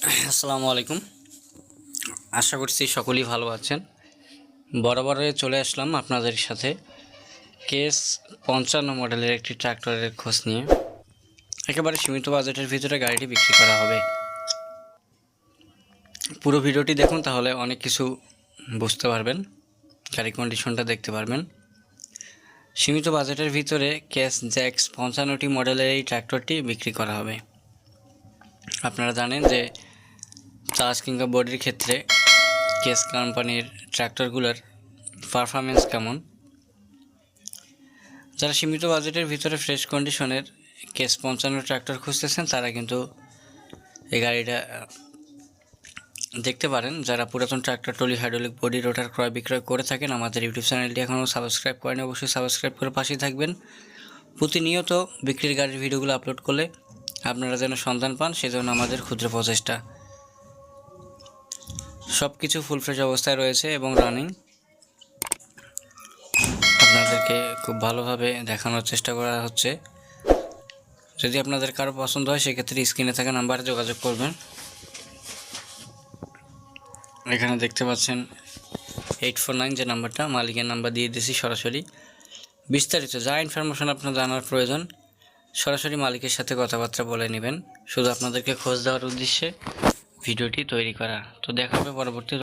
আসসালামু আলাইকুম। আশা করছি সকলেই ভালো আছেন। বরাবরে চলে আসলাম আপনাদের সাথে কেস 55 মডেলের একটি ট্রাক্টরের খোঁজ নিয়ে। একেবারে সীমিত বাজেটের ভিতরে গাড়িটি বিক্রি করা হবে। পুরো ভিডিওটি দেখুন, তাহলে অনেক কিছু বুঝতে পারবেন, গাড়ি কন্ডিশনটা দেখতে পারবেন। সীমিত বাজেটের ভিতরে কেস জ্যাক্স 55টি মডেলের এই ট্রাক্টরটি বিক্রি করা হবে। আপনারা জানেন যে চার্জ কিংবা বডির ক্ষেত্রে কেস কোম্পানির ট্র্যাক্টরগুলোর পারফরমেন্স কেমন। যারা সীমিত বাজেটের ভিতরে ফ্রেশ কন্ডিশনের কেস 55 ট্র্যাক্টর খুঁজতেছেন তারা কিন্তু এই গাড়িটা দেখতে পারেন। যারা পুরাতন ট্র্যাক্টর, ট্রলি, হাইড্রোলিক, বডি, রোটার ক্রয় বিক্রয় করে থাকেন, আমাদের ইউটিউব চ্যানেলটি এখনও সাবস্ক্রাইব করেন, অবশ্যই সাবস্ক্রাইব করে পাশেই থাকবেন। প্রতিনিয়ত বিক্রির গাড়ির ভিডিওগুলো আপলোড করলে আপনারা যেন সন্ধান পান, সেজন্য আমাদের ক্ষুদ্র প্রচেষ্টা। সব কিছু ফুল ফ্রেশ অবস্থায় রয়েছে এবং রানিং। আপনাদেরকে খুব ভালোভাবে দেখানোর চেষ্টা করা হচ্ছে। যদি আপনাদের কারো পছন্দ হয় সেক্ষেত্রে স্ক্রিনে থাকা নাম্বারে যোগাযোগ করবেন। এখানে দেখতে পাচ্ছেন 849 যে নাম্বারটা, মালিকের নাম্বার দিয়ে দিয়েছি সরাসরি। বিস্তারিত যা ইনফরমেশন আপনার জানার প্রয়োজন সরাসরি মালিকের সাথে কথাবার্তা বলে নেবেন। শুধু আপনাদেরকে খোঁজ দেওয়ার উদ্দেশ্যে ভিডিওটি তৈরি করা। তো দেখা হবে পরবর্তী